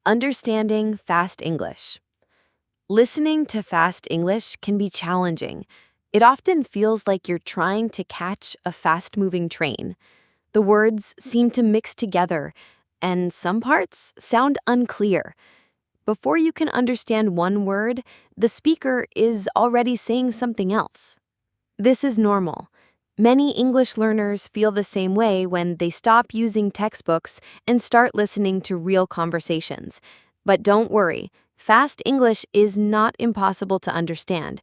Understanding fast English. Listening to fast English can be challenging. It often feels like you're trying to catch a fast-moving train. The words seem to mix together, and some parts sound unclear. Before you can understand one word, the speaker is already saying something else. This is normal. Many English learners feel the same way when they stop using textbooks and start listening to real conversations. But don't worry, fast English is not impossible to understand.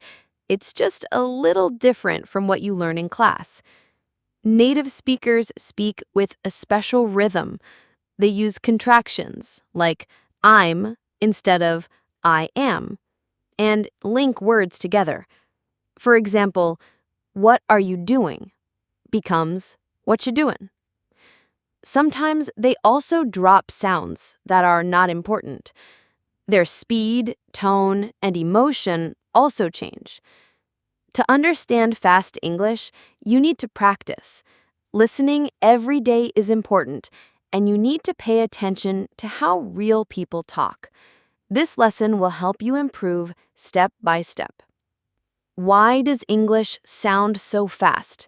It's just a little different from what you learn in class. Native speakers speak with a special rhythm. They use contractions like I'm instead of I am, and link words together. For example, what are you doing becomes what you doing. Sometimes they also drop sounds that are not important. Their speed, tone, and emotion also change. To understand fast English, you need to practice. Listening every day is important, and you need to pay attention to how real people talk. This lesson will help you improve step by step. Why does English sound so fast?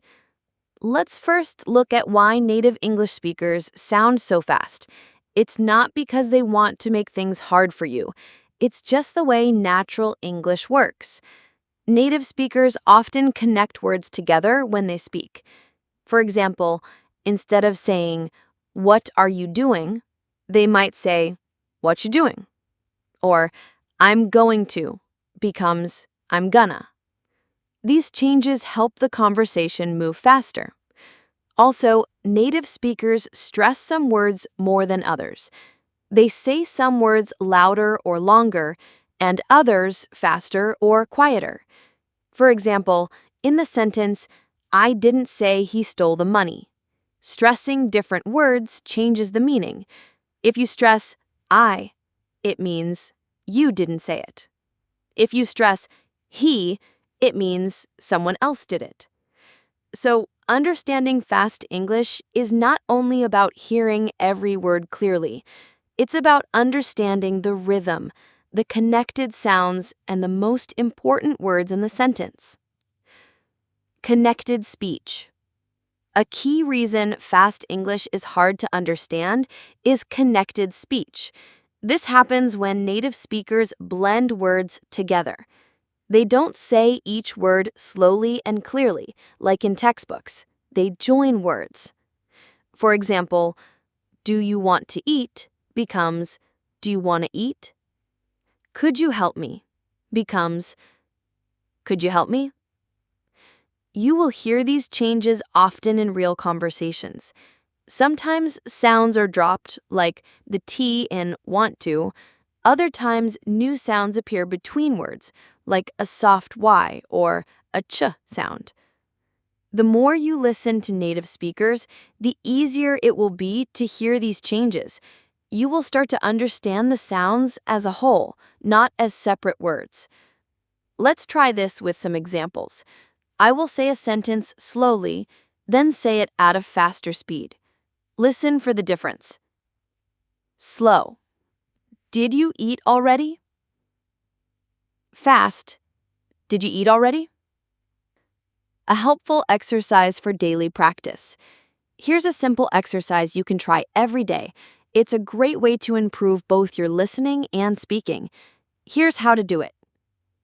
Let's first look at why native English speakers sound so fast. It's not because they want to make things hard for you. It's just the way natural English works. Native speakers often connect words together when they speak. For example, instead of saying, "What are you doing?" they might say, "What you doing?" Or, "I'm going to" becomes, "I'm gonna." These changes help the conversation move faster. Also, native speakers stress some words more than others. They say some words louder or longer, and others faster or quieter. For example, in the sentence, "I didn't say he stole the money." Stressing different words changes the meaning. If you stress I, it means you didn't say it. If you stress he, it means someone else did it. So, understanding fast English is not only about hearing every word clearly. It's about understanding the rhythm, the connected sounds, and the most important words in the sentence. Connected speech. A key reason fast English is hard to understand is connected speech. This happens when native speakers blend words together. They don't say each word slowly and clearly, like in textbooks. They join words. For example, "Do you want to eat?" becomes, "Do you want to eat?" "Could you help me?" becomes, "Could you help me?" You will hear these changes often in real conversations. Sometimes sounds are dropped, like the T in want to. Other times, new sounds appear between words, like a soft Y or a ch sound. The more you listen to native speakers, the easier it will be to hear these changes. You will start to understand the sounds as a whole, not as separate words. Let's try this with some examples. I will say a sentence slowly, then say it at a faster speed. Listen for the difference. Slow. Did you eat already? Fast. Did you eat already? A helpful exercise for daily practice. Here's a simple exercise you can try every day. It's a great way to improve both your listening and speaking. Here's how to do it.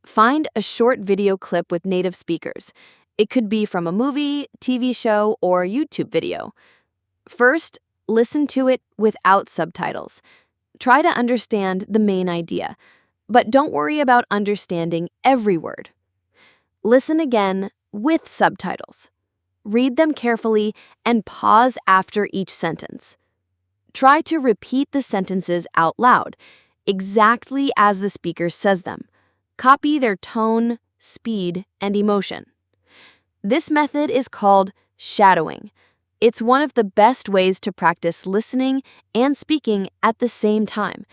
Find a short video clip with native speakers. It could be from a movie, TV show, or YouTube video. First, listen to it without subtitles. Try to understand the main idea, but don't worry about understanding every word. Listen again with subtitles. Read them carefully and pause after each sentence. Try to repeat the sentences out loud, exactly as the speaker says them. Copy their tone, speed, and emotion. This method is called shadowing. It's one of the best ways to practice listening and speaking at the same time.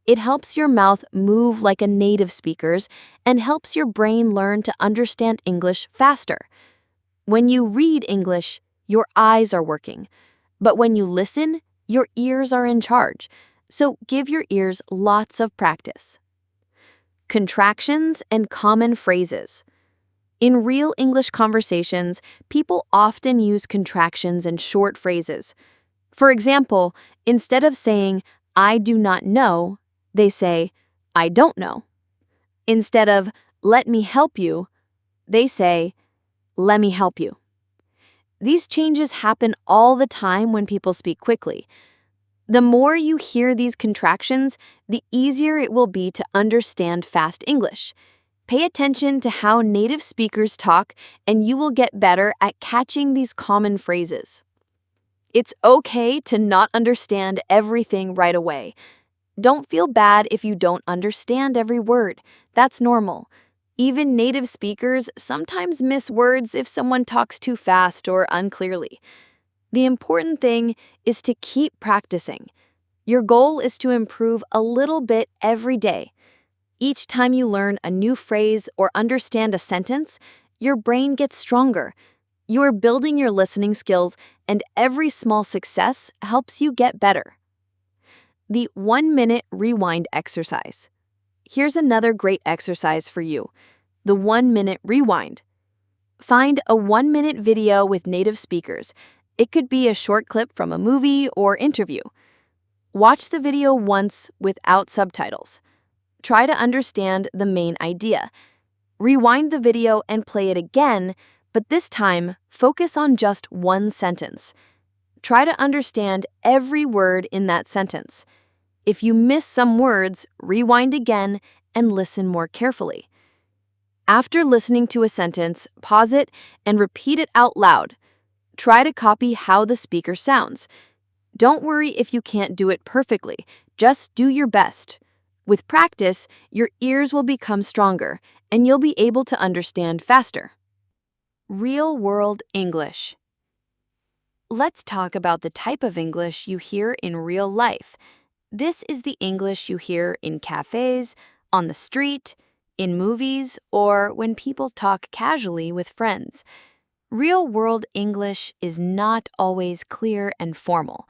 It helps your mouth move like a native speaker's and helps your brain learn to understand English faster. When you read English, your eyes are working. But when you listen, your ears are in charge. So give your ears lots of practice. Contractions and common phrases. In real English conversations, people often use contractions and short phrases. For example, instead of saying, I do not know, they say, I don't know. Instead of, let me help you, they say, let me help you. These changes happen all the time when people speak quickly. The more you hear these contractions, the easier it will be to understand fast English. Pay attention to how native speakers talk, and you will get better at catching these common phrases. It's okay to not understand everything right away. Don't feel bad if you don't understand every word. That's normal. Even native speakers sometimes miss words if someone talks too fast or unclearly. The important thing is to keep practicing. Your goal is to improve a little bit every day. Each time you learn a new phrase or understand a sentence, your brain gets stronger. You are building your listening skills, and every small success helps you get better. The 1-minute rewind exercise. Here's another great exercise for you. The 1-minute rewind. Find a 1-minute video with native speakers. It could be a short clip from a movie or interview. Watch the video once without subtitles. Try to understand the main idea. Rewind the video and play it again, but this time, focus on just one sentence. Try to understand every word in that sentence. If you miss some words, rewind again and listen more carefully. After listening to a sentence, pause it and repeat it out loud. Try to copy how the speaker sounds. Don't worry if you can't do it perfectly. Just do your best. With practice, your ears will become stronger, and you'll be able to understand faster. Real-world English. Let's talk about the type of English you hear in real life. This is the English you hear in cafes, on the street, in movies, or when people talk casually with friends. Real-world English is not always clear and formal.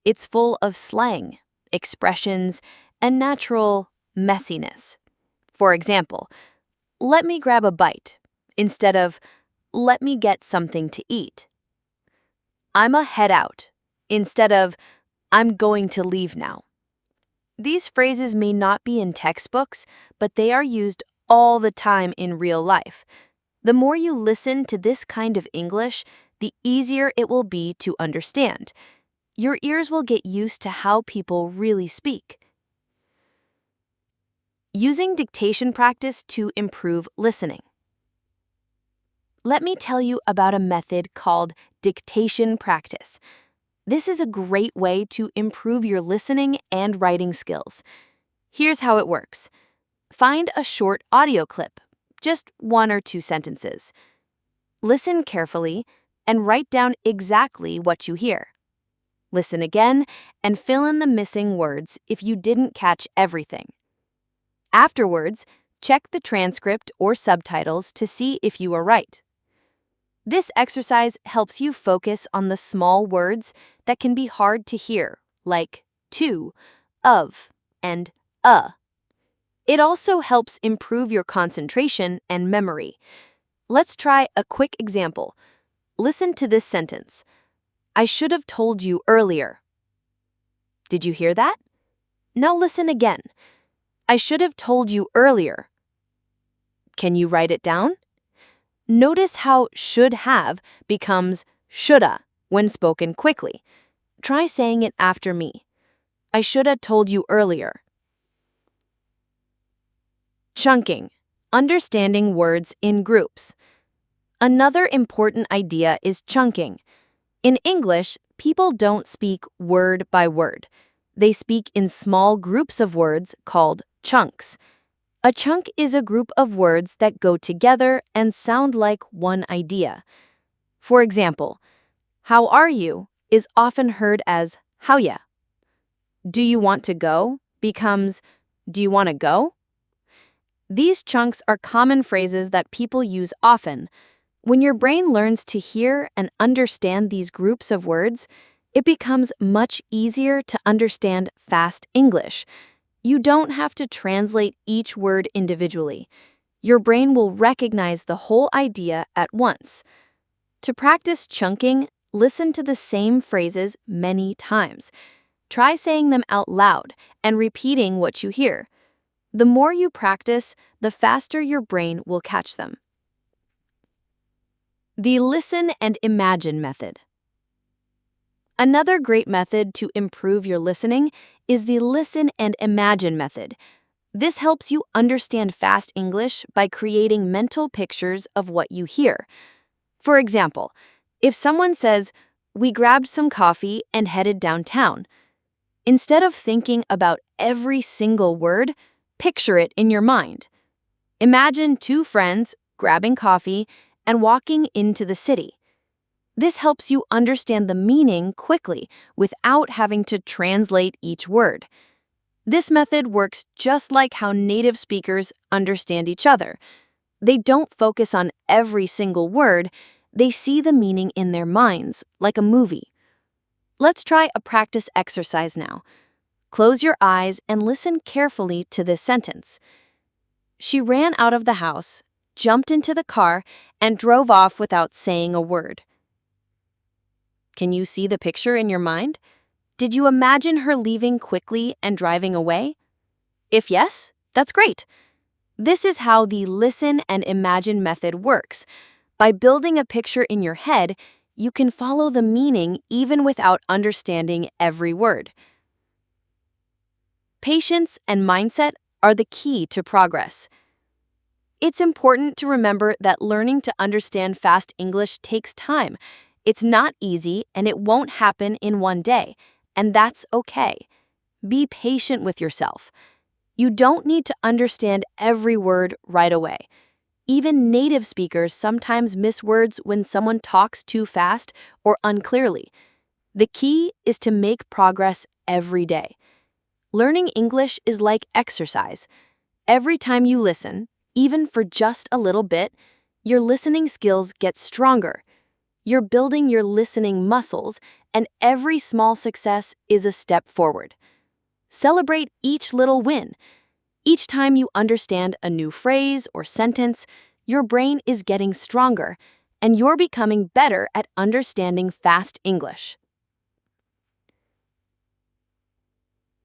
It's full of slang, expressions, and natural messiness. For example, let me grab a bite instead of let me get something to eat. I'm head out instead of I'm going to leave now. These phrases may not be in textbooks, but they are used all the time in real life. The more you listen to this kind of English, the easier it will be to understand. Your ears will get used to how people really speak. Using dictation practice to improve listening. Let me tell you about a method called dictation practice. This is a great way to improve your listening and writing skills. Here's how it works. Find a short audio clip, just 1 or 2 sentences. Listen carefully and write down exactly what you hear. Listen again and fill in the missing words if you didn't catch everything. Afterwards, check the transcript or subtitles to see if you are right. This exercise helps you focus on the small words that can be hard to hear, like to, of, and It also helps improve your concentration and memory. Let's try a quick example. Listen to this sentence. I should have told you earlier. Did you hear that? Now listen again. I should have told you earlier. Can you write it down? Notice how should have becomes shoulda when spoken quickly. Try saying it after me. I shoulda told you earlier. Chunking, understanding words in groups. Another important idea is chunking. In English, people don't speak word by word. They speak in small groups of words called chunks. A chunk is a group of words that go together and sound like one idea. For example, how are you is often heard as howya. Do you want to go becomes do you want to go? These chunks are common phrases that people use often. When your brain learns to hear and understand these groups of words, It becomes much easier to understand fast English. You don't have to translate each word individually. Your brain will recognize the whole idea at once. To practice chunking, listen to the same phrases many times. Try saying them out loud and repeating what you hear. The more you practice, the faster your brain will catch them. The listen and imagine method. Another great method to improve your listening is the listen and imagine method. This helps you understand fast English by creating mental pictures of what you hear. For example, if someone says, "We grabbed some coffee and headed downtown," instead of thinking about every single word, picture it in your mind. Imagine two friends grabbing coffee and walking into the city. This helps you understand the meaning quickly without having to translate each word. This method works just like how native speakers understand each other. They don't focus on every single word, they see the meaning in their minds, like a movie. Let's try a practice exercise now. Close your eyes and listen carefully to this sentence. She ran out of the house, jumped into the car, and drove off without saying a word. Can you see the picture in your mind? Did you imagine her leaving quickly and driving away? If yes, that's great. This is how the listen and imagine method works. By building a picture in your head, you can follow the meaning even without understanding every word. Patience and mindset are the key to progress. It's important to remember that learning to understand fast English takes time. It's not easy and it won't happen in one day, and that's okay. Be patient with yourself. You don't need to understand every word right away. Even native speakers sometimes miss words when someone talks too fast or unclearly. The key is to make progress every day. Learning English is like exercise. Every time you listen, even for just a little bit, your listening skills get stronger. You're building your listening muscles, and every small success is a step forward. Celebrate each little win. Each time you understand a new phrase or sentence, your brain is getting stronger, and you're becoming better at understanding fast English.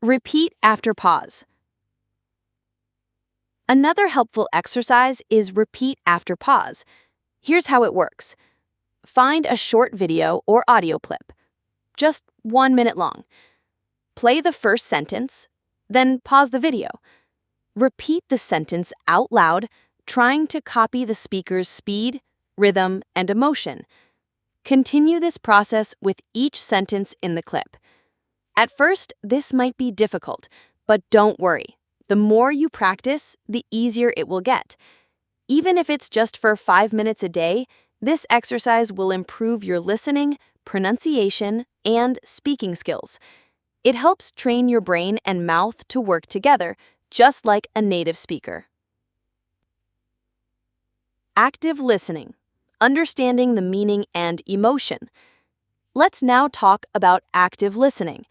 Repeat after pause. Another helpful exercise is repeat after pause. Here's how it works. Find a short video or audio clip, just 1 minute long. Play the first sentence, then pause the video. Repeat the sentence out loud, trying to copy the speaker's speed, rhythm, and emotion. Continue this process with each sentence in the clip. At first, this might be difficult, but don't worry. The more you practice, the easier it will get. Even if it's just for 5 minutes a day, this exercise will improve your listening, pronunciation, and speaking skills. It helps train your brain and mouth to work together, just like a native speaker. Active listening, understanding the meaning and emotion. Let's now talk about active listening.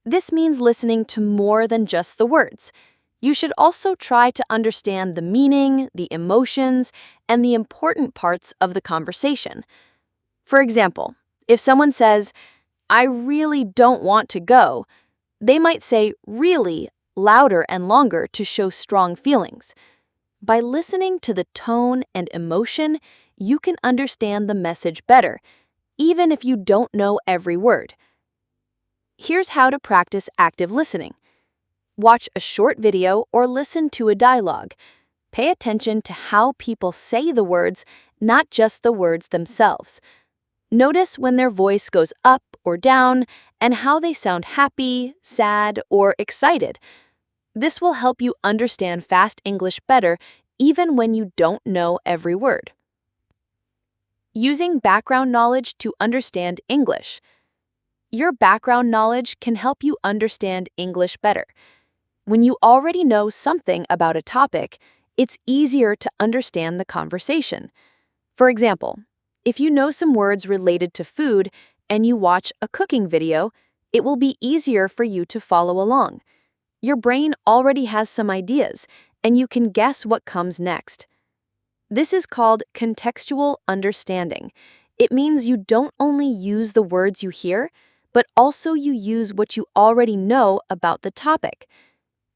This means listening to more than just the words. You should also try to understand the meaning, the emotions, and the important parts of the conversation. For example, if someone says, "I really don't want to go," they might say "really" louder and longer to show strong feelings. By listening to the tone and emotion, you can understand the message better, even if you don't know every word. Here's how to practice active listening. Watch a short video or listen to a dialogue. Pay attention to how people say the words, not just the words themselves. Notice when their voice goes up or down and how they sound happy, sad, or excited. This will help you understand fast English better even when you don't know every word. Using background knowledge to understand English. Your background knowledge can help you understand English better. When you already know something about a topic, it's easier to understand the conversation. For example, if you know some words related to food, and you watch a cooking video, it will be easier for you to follow along. Your brain already has some ideas, and you can guess what comes next. This is called contextual understanding. It means you don't only use the words you hear, but also you use what you already know about the topic.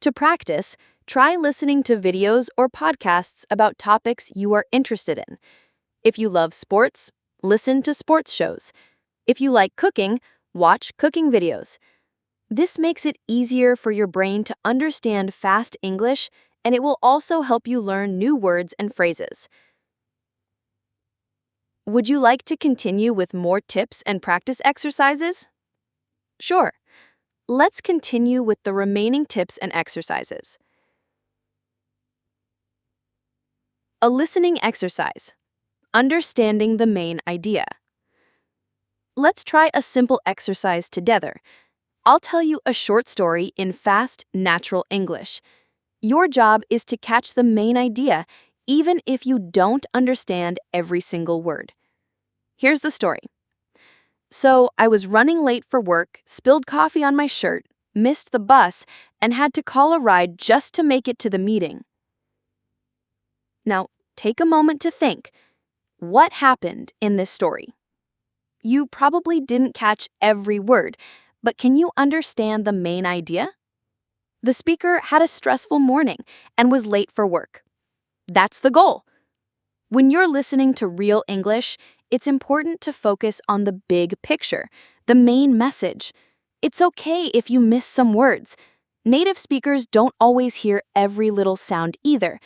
To practice, try listening to videos or podcasts about topics you are interested in. If you love sports, listen to sports shows. If you like cooking, watch cooking videos. This makes it easier for your brain to understand fast English, and it will also help you learn new words and phrases. Would you like to continue with more tips and practice exercises? Sure. Let's continue with the remaining tips and exercises. A listening exercise. Understanding the main idea. Let's try a simple exercise together. I'll tell you a short story in fast, natural English. Your job is to catch the main idea, even if you don't understand every single word. Here's the story. So, I was running late for work, spilled coffee on my shirt, missed the bus, and had to call a ride just to make it to the meeting. Now, take a moment to think. What happened in this story? You probably didn't catch every word, but can you understand the main idea? The speaker had a stressful morning and was late for work. That's the goal. When you're listening to real English, it's important to focus on the big picture, the main message. It's okay if you miss some words. Native speakers don't always hear every little sound either.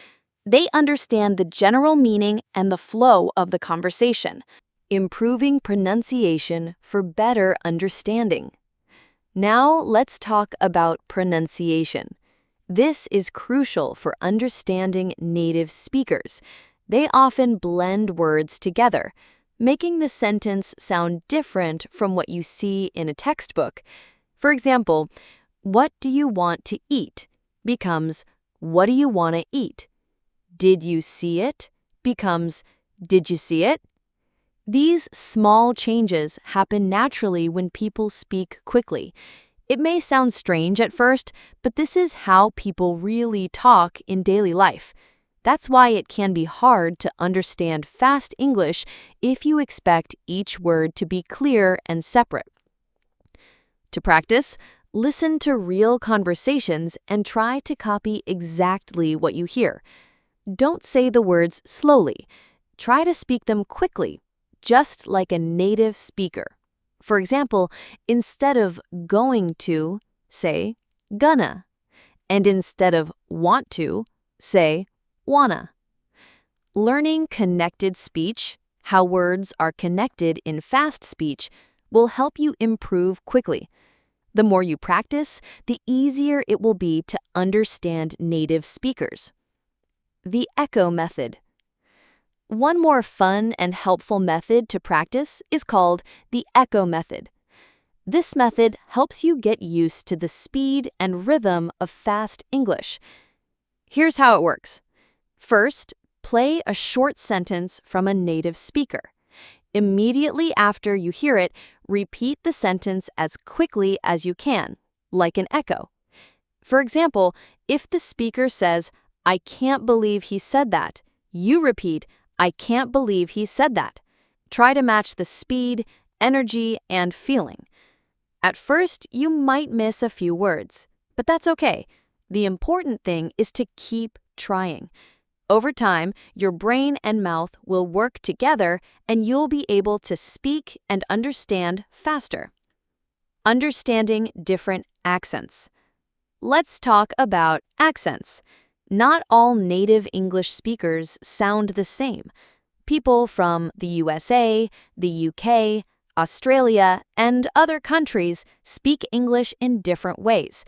They understand the general meaning and the flow of the conversation. Improving pronunciation for better understanding. Now let's talk about pronunciation. This is crucial for understanding native speakers. They often blend words together, making the sentence sound different from what you see in a textbook. For example, what do you want to eat becomes what do you want to eat? Did you see it becomes did you see it? These small changes happen naturally when people speak quickly. It may sound strange at first, but this is how people really talk in daily life. That's why it can be hard to understand fast English if you expect each word to be clear and separate. To practice, listen to real conversations and try to copy exactly what you hear. Don't say the words slowly. Try to speak them quickly, just like a native speaker. For example, instead of going to, say gonna. And instead of want to, say wanna. Learning connected speech, how words are connected in fast speech, will help you improve quickly. The more you practice, the easier it will be to understand native speakers. The echo method. One more fun and helpful method to practice is called the echo method. This method helps you get used to the speed and rhythm of fast English. Here's how it works. First, play a short sentence from a native speaker. Immediately after you hear it, repeat the sentence as quickly as you can, like an echo. For example, if the speaker says, "I can't believe he said that," you repeat, "I can't believe he said that." Try to match the speed, energy, and feeling. At first, you might miss a few words, but that's okay. The important thing is to keep trying. Over time, your brain and mouth will work together and you'll be able to speak and understand faster. Understanding different accents. Let's talk about accents. Not all native English speakers sound the same. People from the USA, the UK, Australia, and other countries speak English in different ways.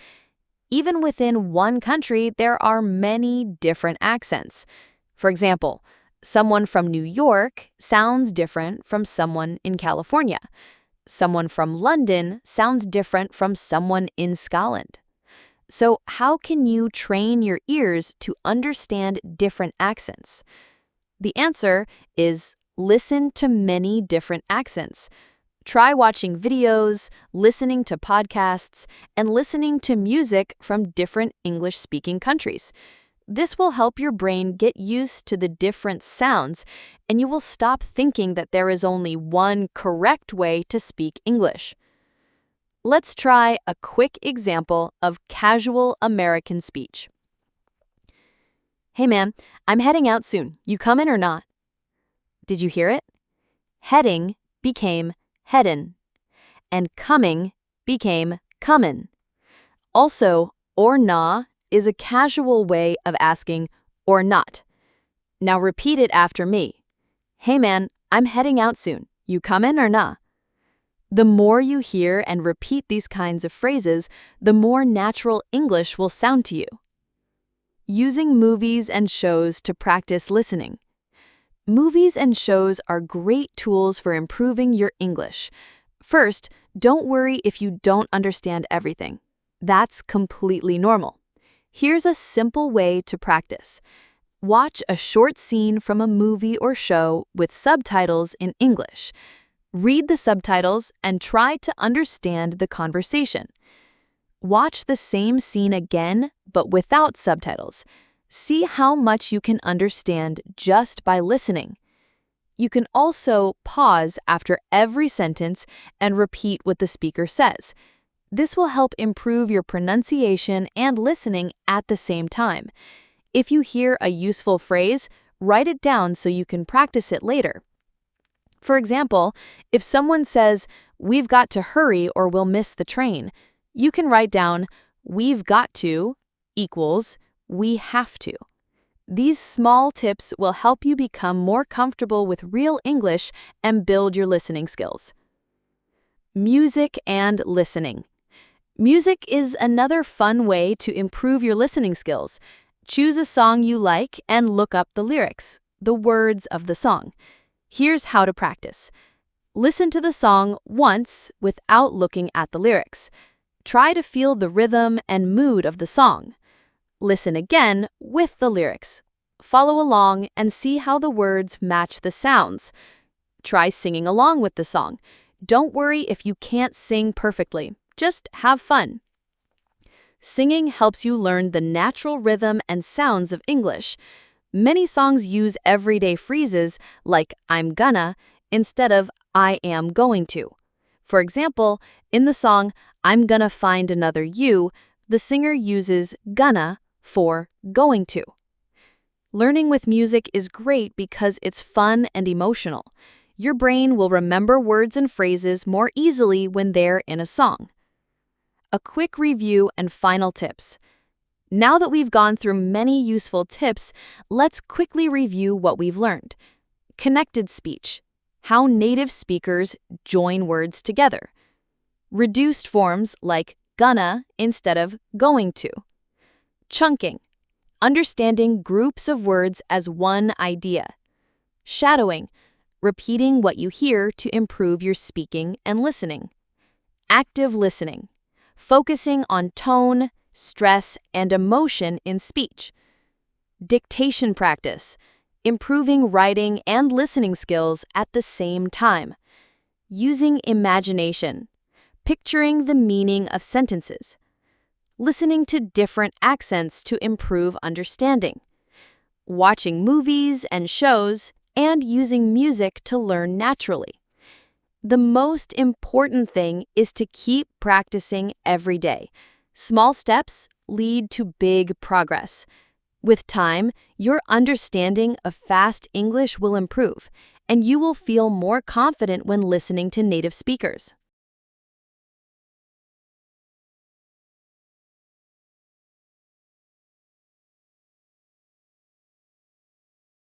Even within one country, there are many different accents. For example, someone from New York sounds different from someone in California. Someone from London sounds different from someone in Scotland. So, how can you train your ears to understand different accents? The answer is listen to many different accents. Try watching videos, listening to podcasts, and listening to music from different English-speaking countries. This will help your brain get used to the different sounds, and you will stop thinking that there is only one correct way to speak English. Let's try a quick example of casual American speech. Hey man, I'm heading out soon. You coming or not? Did you hear it? Heading became headin', and coming became comin'. Also, or nah is a casual way of asking or not. Now repeat it after me. Hey man, I'm heading out soon. You comin' or nah? The more you hear and repeat these kinds of phrases, the more natural English will sound to you. Using movies and shows to practice listening. Movies and shows are great tools for improving your English. First, don't worry if you don't understand everything. That's completely normal. Here's a simple way to practice. Watch a short scene from a movie or show with subtitles in English. Read the subtitles and try to understand the conversation. Watch the same scene again, but without subtitles. See how much you can understand just by listening. You can also pause after every sentence and repeat what the speaker says. This will help improve your pronunciation and listening at the same time. If you hear a useful phrase, write it down so you can practice it later. For example, if someone says, "We've got to hurry or we'll miss the train," you can write down, "We've got to" equals "we have to." These small tips will help you become more comfortable with real English and build your listening skills. Music and listening. Music is another fun way to improve your listening skills. Choose a song you like and look up the lyrics, the words of the song. Here's how to practice. Listen to the song once without looking at the lyrics. Try to feel the rhythm and mood of the song. Listen again with the lyrics. Follow along and see how the words match the sounds. Try singing along with the song. Don't worry if you can't sing perfectly. Just have fun. Singing helps you learn the natural rhythm and sounds of English. Many songs use everyday phrases like "I'm gonna" instead of "I am going to." For example, in the song "I'm Gonna Find Another You," the singer uses "gonna" for "going to." Learning with music is great because it's fun and emotional. Your brain will remember words and phrases more easily when they're in a song. A quick review and final tips. Now that we've gone through many useful tips, let's quickly review what we've learned. Connected speech. How native speakers join words together. Reduced forms like gonna instead of going to. Chunking. Understanding groups of words as one idea. Shadowing. Repeating what you hear to improve your speaking and listening. Active listening. Focusing on tone, stress, and emotion in speech. Dictation practice. Improving writing and listening skills at the same time. Using imagination. Picturing the meaning of sentences. Listening to different accents to improve understanding. Watching movies and shows, and using music to learn naturally. The most important thing is to keep practicing every day. Small steps lead to big progress. With time, your understanding of fast English will improve, and you will feel more confident when listening to native speakers.